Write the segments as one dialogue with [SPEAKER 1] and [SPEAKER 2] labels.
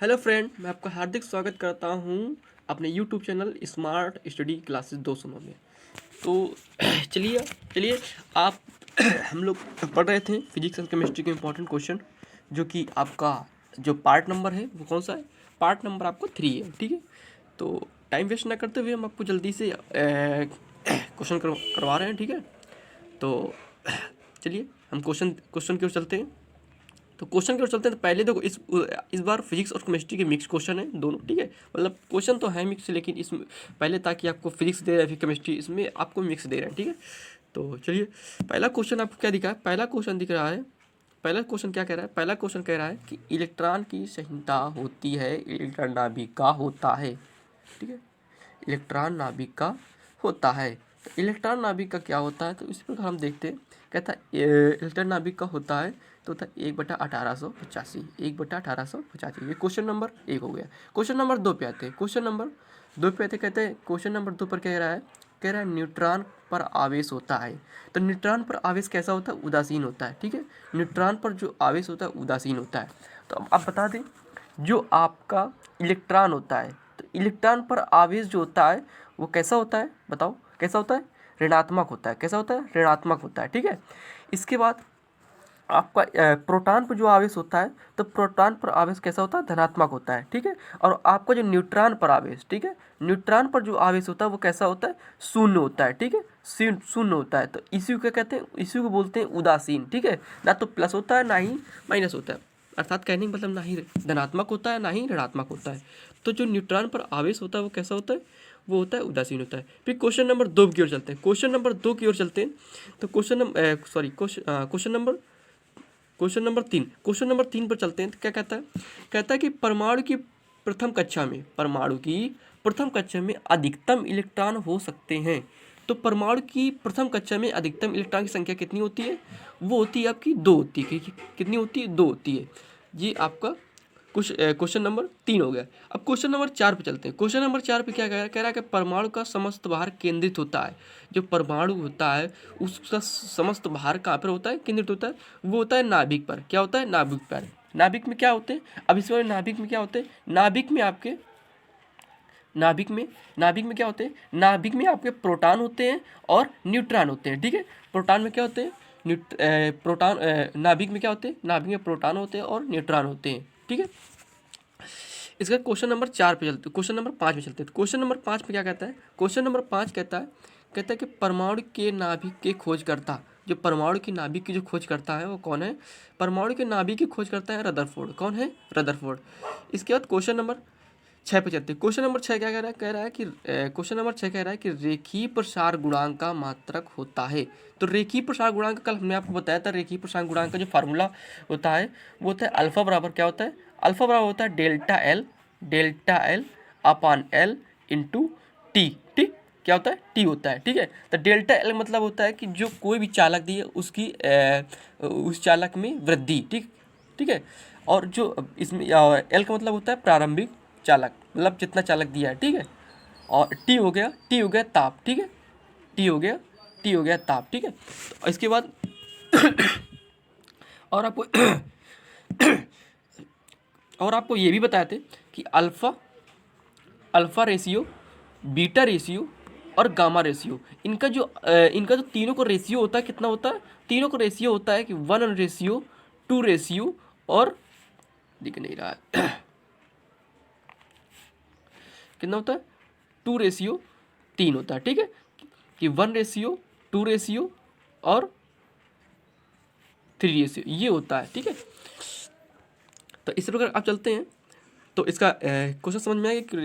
[SPEAKER 1] Hello friend, मैं आपका हार्दिक स्वागत करता हूं अपने YouTube channel smart study classes 200 में। तो चलिए चलिए आप हम लोग पढ़ रहे थे फिजिक्स एंड केमिस्ट्री के इम्पोर्टेंट क्वेश्चन, जो कि आपका जो पार्ट नंबर है वो कौन सा है? पार्ट नंबर आपको 3 है, ठीक है। तो टाइम वेस्ट ना करते हुए हम आपको जल्दी से क्वेश्चन करवा रहे हैं, ठीक है। तो चलिए हम क्वेश्चन की ओर चलते हैं। तो क्वेश्चन की ओर चलते हैं। तो पहले देखो इस बार फिजिक्स और केमिस्ट्री के मिक्स क्वेश्चन है दोनों, ठीक है। मतलब क्वेश्चन तो है मिक्स, लेकिन इसमें पहले ताकि आपको फिजिक्स दे रहा है फिर केमिस्ट्री, इसमें आपको मिक्स दे रहे हैं, ठीक है। तो चलिए पहला क्वेश्चन आपको क्या दिखा है? पहला क्वेश्चन दिख रहा है। पहला क्वेश्चन क्या कह रहा है? पहला क्वेश्चन कह रहा है कि इलेक्ट्रॉन की संहिता होती है, इलेक्ट्रॉन नाभिक का होता है, ठीक है। इलेक्ट्रॉन नाभिक का होता है। तो इलेक्ट्रॉन नाभिक का क्या होता है? तो इसी प्रकार हम देखते हैं। कहता है इलेक्ट्रॉन नाभिक का होता है तो होता है 1/1885, 1/1885। ये क्वेश्चन नंबर 1 हो गया। क्वेश्चन नंबर 2 पे आते हैं। क्वेश्चन नंबर 2 पे आते कहते हैं, क्वेश्चन नंबर 2 पर कह रहा है न्यूट्रॉन पर आवेश होता है। तो न्यूट्रॉन पर आवेश कैसा होता है? उदासीन होता है, ठीक है। न्यूट्रॉन पर जो आवेश होता है उदासीन होता है। तो अब आप बता दें, जो आपका इलेक्ट्रॉन होता है, तो इलेक्ट्रॉन पर आवेश जो होता है वो कैसा होता है? बताओ कैसा होता है? ऋणात्मक होता है। कैसा होता है? ऋणात्मक होता है, ठीक है। इसके बाद आपका प्रोटॉन पर जो आवेश होता है, तो प्रोटॉन पर आवेश कैसा होता है? धनात्मक होता है, ठीक है। और आपका जो न्यूट्रॉन पर आवेश, ठीक है, न्यूट्रॉन पर जो आवेश होता है वो कैसा होता है? शून्य होता है, ठीक है। शून्य होता है। तो इसी को क्या कहते हैं? इसी को बोलते हैं उदासीन, ठीक है। ना तो प्लस होता है ना ही माइनस होता है, अर्थात कहने का मतलब ना ही धनात्मक होता है ना ही ऋणात्मक होता है। तो जो न्यूट्रॉन पर आवेश होता है वो कैसा होता है? वो होता है उदासीन होता है। फिर क्वेश्चन नंबर 2 की ओर चलते हैं। क्वेश्चन नंबर 2 की ओर चलते हैं। तो क्वेश्चन नंबर 3 पर चलते हैं। तो क्या कहता है? कहता है कि परमाणु की प्रथम कक्षा में अधिकतम इलेक्ट्रॉन हो सकते हैं। तो परमाणु की प्रथम कक्षा में अधिकतम इलेक्ट्रॉन की संख्या कितनी होती है? वो होती है आपकी 2 होती है। कितनी होती है? 2 होती है। ये आपका क्वेश्चन नंबर 3 हो गया। अब क्वेश्चन नंबर 4 पे चलते हैं। क्वेश्चन नंबर 4 पे क्या कह रहा है कि परमाणु का समस्त भार केंद्रित होता है। जो परमाणु होता है उसका समस्त भार कहाँ पर होता है? केंद्रित होता है। वो होता है नाभिक पर। क्या होता है? नाभिक पर। नाभिक में क्या होते हैं? अब इसमें नाभिक में क्या होते हैं? नाभिक में क्या होते हैं? नाभिक में आपके प्रोटॉन होते हैं और न्यूट्रॉन होते हैं, ठीक है। प्रोटॉन में क्या होते हैं? नाभिक में क्या होते हैं? नाभिक में प्रोटॉन होते हैं और न्यूट्रॉन होते हैं, ठीक है। इसका क्वेश्चन नंबर 4 पे चलते, क्वेश्चन नंबर 5 पे चलते हैं। क्वेश्चन नंबर 5 पे क्या कहता है? क्वेश्चन नंबर 5 कहता है कि परमाणु के नाभिक के खोजकर्ता, जो परमाणु की नाभिक की जो खोज करता है वो कौन है? परमाणु के नाभिक की खोज करता है रदरफोर्ड। कौन है? रदरफोर्ड। इसके बाद क्वेश्चन नंबर 6 पे चलते हैं। क्वेश्चन नंबर 6 क्या कह रहा है? क्वेश्चन नंबर 6 कह रहा है कि रेखीय प्रसार गुणांक का मात्रक होता है। तो रेखीय प्रसार गुणांक कल हमने आपको बताया था। रेखीय प्रसार गुणांक का जो फार्मूला होता है वो होता है अल्फा बराबर क्या होता है? अल्फा बराबर होता है डेल्टा एल अपान एल इंटू टी, ठीक। क्या होता है? टी होता है, ठीक है। तो डेल्टा एल मतलब होता है कि जो कोई भी चालक दी है उसकी उस चालक में वृद्धि, ठीक ठीक है। और जो इसमें एल का मतलब होता है प्रारंभिक चालक, मतलब जितना चालक दिया है, ठीक है। और टी हो गया ताप, ठीक है। टी हो गया ताप, ठीक है। तो इसके बाद और आपको और आपको ये भी बताए थे कि अल्फा रेशियो, बीटा रेशियो और गामा रेशियो, इनका जो तीनों का रेशियो होता है कितना होता है? तीनों का रेशियो होता है कि 1 रेशियो 2 रेशियो और दिख नहीं रहा है कितना होता है? 2 रेशियो 3 होता है, ठीक है। कि 1 रेशियो 2 रेशियो और 3 रेशियो ये होता है, ठीक है। तो इस प्रकार आप चलते हैं। तो इसका क्वेश्चन समझ में आया कि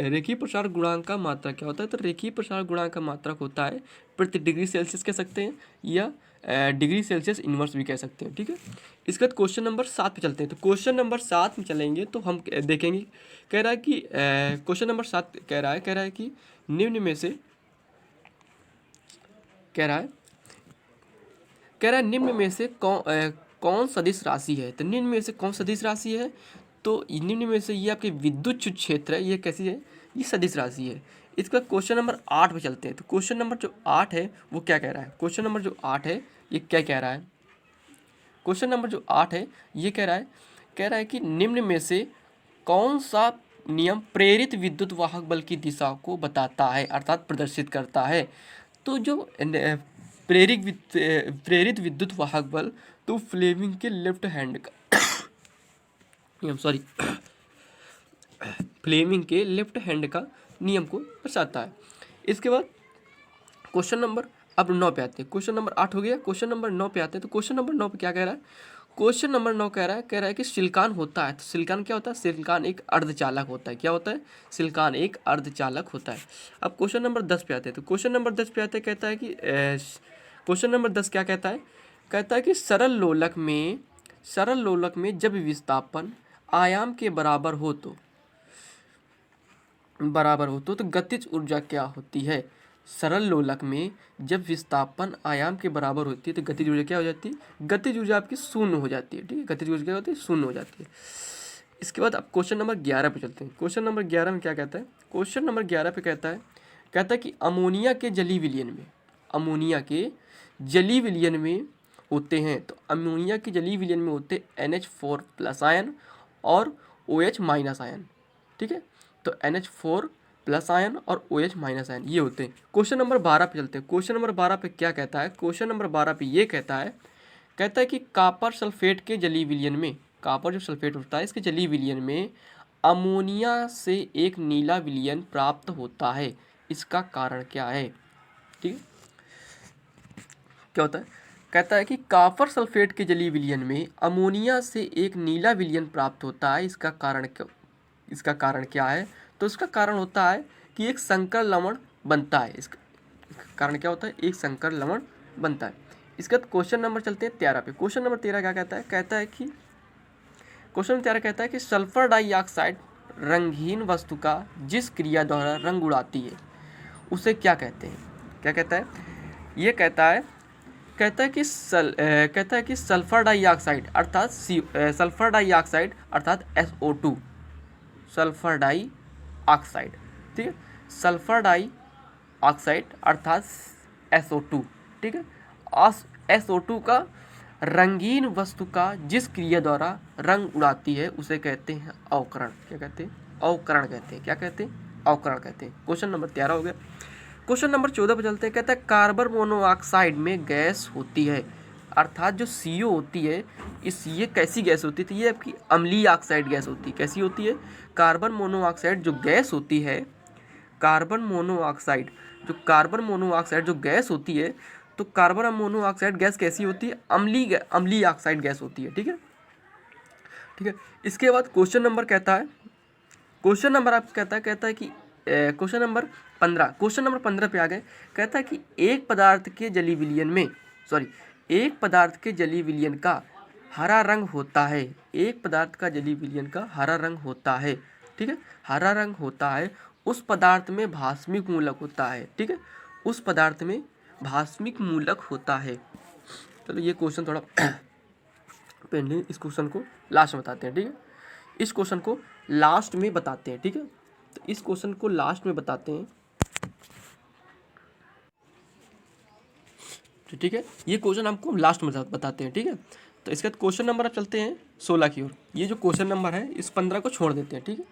[SPEAKER 1] रेखीय प्रसार गुणांक का मात्रक क्या होता है? तो रेखीय प्रसार गुणांक का मात्रक होता है प्रति डिग्री सेल्सियस कह सकते हैं, या डिग्री सेल्सियस इनवर्स भी कह सकते हैं, ठीक है। इसके बाद क्वेश्चन नंबर 7 पे चलते हैं। तो क्वेश्चन नंबर 7 में चलेंगे तो हम देखेंगे। कह रहा है कि क्वेश्चन नंबर 7 कह रहा है कि निम्न में से निम्न में से कौन सदिश राशि है? तो निम्न में से कौन सदिश राशि है? तो निम्न में से ये आपके विद्युत क्षेत्र है, ये कैसी है? ये सदिश राशि है। इसका क्वेश्चन नंबर 8 पे चलते हैं। तो क्वेश्चन नंबर जो 8 है वो क्या कह रहा है? क्वेश्चन नंबर जो 8 है ये क्या कह रहा है? क्वेश्चन नंबर जो 8 है ये कह रहा है कि निम्न में से कौन सा नियम प्रेरित विद्युत वाहक बल की दिशा को बताता है अर्थात प्रदर्शित करता है? तो जो प्रेरित विद्युत वाहक बल, तो फ्लेमिंग के लेफ्ट हैंड का नियम, सॉरी, फ्लेमिंग के लेफ्ट हैंड का नियम को दर्शाता है। इसके बाद क्वेश्चन नंबर अब 9 पे आते हैं। क्वेश्चन नंबर 8 हो गया, क्वेश्चन नंबर 9 पे आते हैं। तो क्वेश्चन नंबर 9 पे क्या कह रहा है? क्वेश्चन नंबर 9 कह रहा है कि सिलिकॉन होता है। तो सिलिकॉन क्या होता है? सिलिकॉन एक अर्धचालक होता है। क्या होता है? सिलिकॉन एक अर्धचालक होता है। अब क्वेश्चन नंबर 10 पे आते हैं। तो क्वेश्चन नंबर 10 पे आते हैं, कहता है कि क्वेश्चन नंबर 10 क्या कहता है? कहता है कि सरल लोलक में जब विस्थापन आयाम के बराबर हो तो गतिज ऊर्जा क्या होती है? सरल लोलक में जब विस्थापन आयाम के बराबर होती है तो गतिज ऊर्जा क्या हो जाती है? गतिज ऊर्जा आपकी शून्य हो जाती है। ठीक है, गतिज ऊर्जा क्या होती है? शून्य हो जाती है। इसके बाद अब क्वेश्चन नंबर 11 पे चलते हैं। क्वेश्चन नंबर 11 में क्या कहता है? क्वेश्चन नंबर 11 पे कहता है कि अमोनिया के जलीय विलयन में होते हैं। तो अमोनिया के जलीय विलयन में होते NH4+ आयन और OH- आयन। ठीक है, तो NH4+ आयन और OH- आयन ये होते हैं। क्वेश्चन नंबर 12 पे चलते हैं। क्वेश्चन नंबर 12 पे क्या कहता है? क्वेश्चन नंबर 12 पे ये कहता है कि कॉपर सल्फेट के जलीय विलयन में, कॉपर जो सल्फेट होता है इसके जलीय विलयन में अमोनिया से एक नीला विलयन प्राप्त होता है। इसका कारण क्या है? ठीक है, क्या होता है? कहता है कि कॉपर सल्फेट के जलीय विलयन में अमोनिया से एक नीला विलयन प्राप्त होता है। इसका कारण क्या है? तो इसका कारण होता है कि एक संकर लवण बनता है। इसका कारण क्या होता है? एक संकर लवण बनता है। इसके बाद क्वेश्चन नंबर चलते हैं 13 पे। क्वेश्चन नंबर 13 क्या कहता है? क्वेश्चन नंबर 13 कहता है कि सल्फर डाइऑक्साइड रंगहीन वस्तु का जिस क्रिया द्वारा रंग उड़ाती है उसे क्या कहते हैं? क्या कहता है? ये कहता है कि सल्फर डाइऑक्साइड अर्थात SO2, सल्फर डाइऑक्साइड, ठीक है, सल्फर डाइऑक्साइड अर्थात SO2, ठीक है, SO2 का रंगीन वस्तु का जिस क्रिया द्वारा रंग उड़ाती है उसे कहते हैं अवकरण। क्या कहते हैं? अवकरण कहते हैं। क्या कहते हैं? अवकरण कहते हैं। क्वेश्चन नंबर 13 हो गया। क्वेश्चन नंबर 14 पर चलते हैं। कहता है कार्बन मोनोऑक्साइड में गैस होती है, अर्थात जो CO होती है ये कैसी गैस होती थी? ये आपकी अम्लीय ऑक्साइड गैस होती है। कैसी होती है? कार्बन मोनोऑक्साइड जो गैस होती है, कार्बन मोनोऑक्साइड जो गैस होती है, तो कार्बन मोनोऑक्साइड गैस कैसी होती है? अम्लीय ऑक्साइड गैस होती है। ठीक है, ठीक है। इसके बाद क्वेश्चन नंबर कहता है, क्वेश्चन नंबर आप कहता है कि क्वेश्चन नंबर 15 पे आ गए। कहता है कि एक पदार्थ के जलीय विलयन का हरा रंग होता है। एक पदार्थ का जलीय विलयन का हरा रंग होता है। ठीक है, हरा रंग होता है। उस पदार्थ में भास्मिक मूलक होता है। ठीक है, उस पदार्थ में भास्मिक मूलक होता है। चलो ये क्वेश्चन थोड़ा पेंडिंग, इस क्वेश्चन को लास्ट में बताते हैं। ठीक है, इस क्वेश्चन को लास्ट में बताते हैं। ठीक है, तो इस क्वेश्चन को लास्ट में बताते हैं। ठीक है, ये क्वेश्चन आपको लास्ट में बताते हैं। ठीक है, तो इसके बाद क्वेश्चन नंबर अब चलते हैं 16 की ओर। ये जो क्वेश्चन नंबर है इस 15 को छोड़ देते हैं। ठीक है,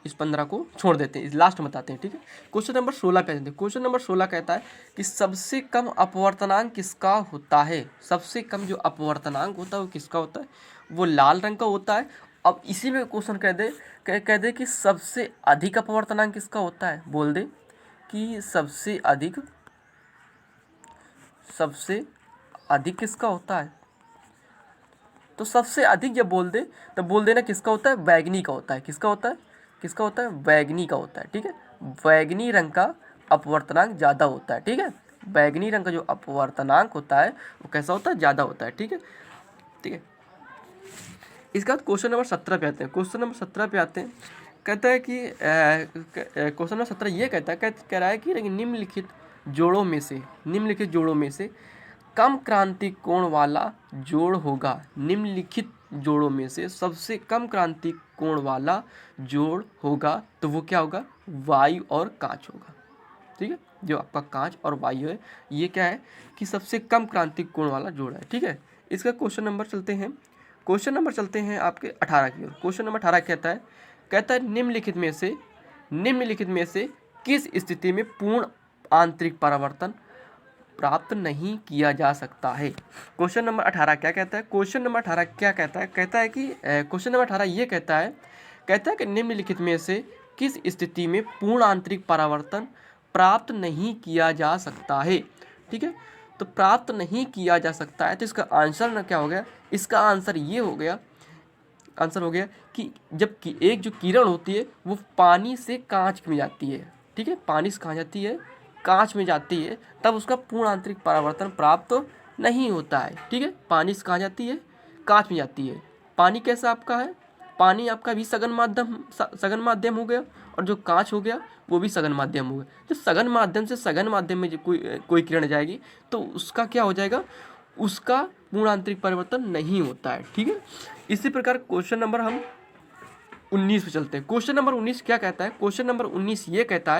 [SPEAKER 1] इस 15 को छोड़ देते हैं, इस लास्ट में बताते हैं। ठीक है, क्वेश्चन नंबर 16 पे आते हैं। क्वेश्चन नंबर 16 कहता है कि सबसे कम अपवर्तनांक किसका होता है? सबसे कम जो अपवर्तनांक होता है वो किसका होता है? वो लाल रंग का होता है। अब इसी में क्वेश्चन कह दे कि सबसे अधिक अपवर्तनांक किसका होता है? बोल दे कि सबसे अधिक किसका होता है? तो सबसे अधिक जब बोल दे तब बोल देना किसका होता है? बैगनी का होता है। किसका होता है? बैगनी का होता है। ठीक है, बैगनी रंग का अपवर्तनांक ज़्यादा होता है। ठीक है, बैगनी रंग का जो अपवर्तनांक होता है वो कैसा होता है? ज़्यादा होता है। ठीक है, ठीक है। इसके बाद क्वेश्चन नंबर 17 पे आते हैं। क्वेश्चन नंबर 17 पे आते हैं। कहता है कि क्वेश्चन नंबर 17 ये कह रहा है कि निम्नलिखित जोड़ों में से कम क्रांतिक कोण वाला जोड़ होगा। निम्नलिखित जोड़ों में से सबसे कम क्रांतिक कोण वाला जोड़ होगा तो वो क्या होगा? वायु और कांच होगा। ठीक है, जो आपका कांच और वायु है ये क्या है कि सबसे कम क्रांतिक कोण वाला जोड़ है। ठीक है, इसका क्वेश्चन नंबर चलते हैं आपके 18 की ओर। क्वेश्चन नंबर 18 कहता है कहता है निम्नलिखित में से किस स्थिति में पूर्ण आंतरिक परावर्तन प्राप्त नहीं किया जा सकता है। क्वेश्चन नंबर 18 क्या कहता है? क्वेश्चन नंबर 18 क्या कहता है? कहता है कि क्वेश्चन नंबर 18 ये कहता है कि निम्नलिखित में से किस स्थिति में पूर्ण आंतरिक परावर्तन प्राप्त नहीं किया जा सकता है। ठीक है, तो प्राप्त नहीं किया जा सकता है, तो इसका आंसर ना क्या हो गया? इसका आंसर ये हो गया, आंसर हो गया कि जब कि एक जो किरण होती है वो पानी से कांच में जाती है। ठीक है, पानी से कहाँ जाती है? कांच में जाती है, तब उसका पूर्ण आंतरिक परावर्तन प्राप्त नहीं होता है। ठीक है, पानी से कहाँ जाती है? कांच में जाती है। पानी कैसा आपका है? पानी आपका भी सघन माध्यम हो गया, और जो कांच हो गया वो भी सघन माध्यम हो गया। तो सघन माध्यम से सघन माध्यम में जो कोई किरण जाएगी तो उसका क्या हो जाएगा? उसका पूर्ण आंतरिक परिवर्तन नहीं होता है। ठीक है, इसी प्रकार क्वेश्चन नंबर हम 19 पे चलते हैं। क्वेश्चन नंबर 19 क्या कहता है? क्वेश्चन नंबर 19 ये कहता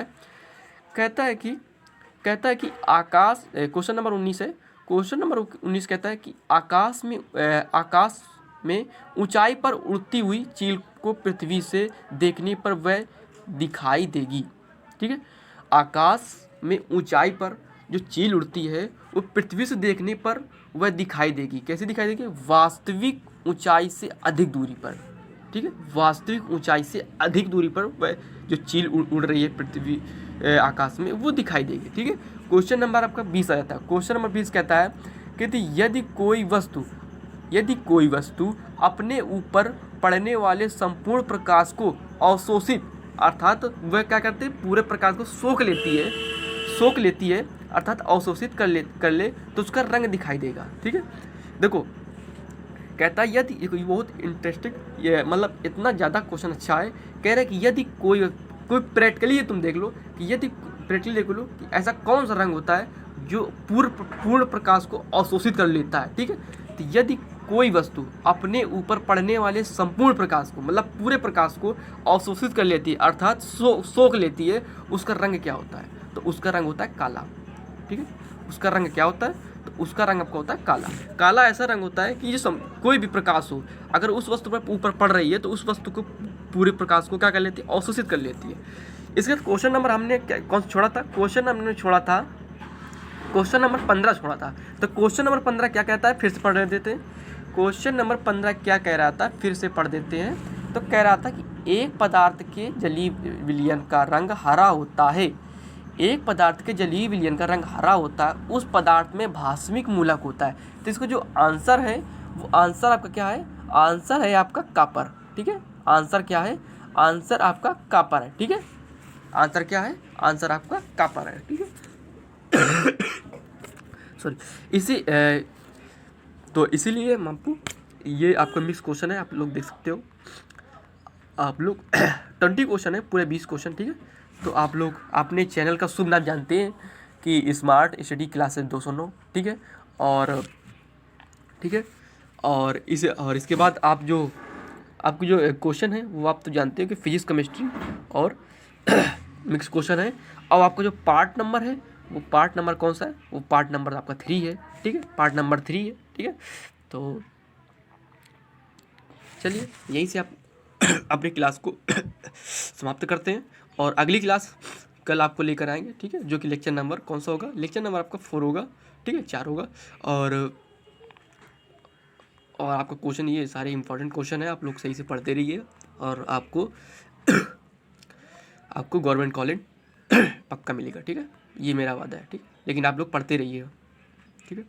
[SPEAKER 1] है कि आकाश, क्वेश्चन नंबर 19 है। क्वेश्चन नंबर 19 कहता है कि आकाश में ऊंचाई पर उड़ती हुई चील को पृथ्वी से देखने पर वह दिखाई देगी। ठीक है, आकाश में ऊंचाई पर जो चील उड़ती है वो पृथ्वी से देखने पर वह दिखाई देगी। कैसे दिखाई देगी? वास्तविक ऊंचाई से अधिक दूरी पर। ठीक है, वास्तविक ऊंचाई से अधिक दूरी पर वह जो चील उड़ रही है पृथ्वी आकाश में वो दिखाई देगी। ठीक है, क्वेश्चन नंबर आपका 20 आ जाता है। क्वेश्चन नंबर 20 कहता है कि यदि कोई वस्तु अपने ऊपर पड़ने वाले संपूर्ण प्रकाश को अवशोषित, अर्थात वह क्या करते हैं? पूरे प्रकाश को सोख लेती है अर्थात अवशोषित कर ले तो उसका रंग दिखाई देगा। ठीक है, देखो कहता है यदि, ये बहुत इंटरेस्टिंग, ये मतलब इतना ज़्यादा क्वेश्चन अच्छा है। कह रहा है कि यदि कोई प्रैक्टिकली तुम देख लो कि ऐसा कौन सा रंग होता है जो पूर्ण प्रकाश को अवशोषित कर लेता है। ठीक है, तो यदि कोई वस्तु अपने ऊपर पड़ने वाले संपूर्ण प्रकाश को, मतलब पूरे प्रकाश को अवशोषित कर लेती है अर्थात सोख लेती है, उसका रंग क्या होता है? तो उसका रंग होता है काला। ठीक है, उसका रंग क्या होता है? तो उसका रंग आपका होता है काला। काला ऐसा रंग होता है कि जो कोई भी प्रकाश हो, अगर उस वस्तु पर ऊपर पड़ रही है तो उस वस्तु को पूरे प्रकाश को क्या कर लेती है? अवशोषित कर लेती है। इसके बाद क्वेश्चन नंबर हमने कौन सा छोड़ा था? क्वेश्चन नंबर 15 छोड़ा था। तो क्वेश्चन नंबर 15 क्या कहता है? फिर से पढ़ देते हैं। क्वेश्चन नंबर 15 क्या कह रहा था? फिर से पढ़ देते हैं। तो कह रहा था कि एक पदार्थ के जलीय विलयन का रंग हरा होता है। एक पदार्थ के जलीय विलयन का रंग हरा होता है, उस पदार्थ में भास्मिक मूलक होता है। तो इसको जो आंसर है वो आंसर आपका क्या है? आंसर है आपका कॉपर। ठीक है, आंसर क्या है? आंसर आपका कॉपर है। ठीक है, आंसर क्या है? आंसर आपका कॉपर है। ठीक है, सॉरी, तो इसीलिए आपको ये आपका मिक्स क्वेश्चन है, आप लोग देख सकते हो। आप लोग 20 क्वेश्चन है, पूरे 20 क्वेश्चन। ठीक है, तो आप लोग अपने चैनल का शुभ नाम जानते हैं कि स्मार्ट स्टडी क्लासेस 209। ठीक है, और इसके बाद आप जो आपको जो क्वेश्चन है वो आप तो जानते हो कि फिजिक्स, केमिस्ट्री और मिक्स क्वेश्चन है। अब आपका जो पार्ट नंबर है वो पार्ट नंबर कौन सा है? वो पार्ट नंबर आपका 3 है। ठीक है, पार्ट नंबर 3 है। ठीक है, तो चलिए यहीं से आप अपनी क्लास को समाप्त करते हैं, और अगली क्लास कल आपको लेकर आएंगे। ठीक है, जो कि लेक्चर नंबर कौन सा होगा? लेक्चर नंबर आपका 4 होगा। ठीक है, 4 होगा। और आपका क्वेश्चन, ये सारे इंपॉर्टेंट क्वेश्चन है, आप लोग सही से पढ़ते रहिए, और आपको गवर्नमेंट कॉलेज पक्का मिलेगा। ठीक है, ये मेरा वादा है। ठीक, लेकिन आप लोग पढ़ते रहिएगा। ठीक है।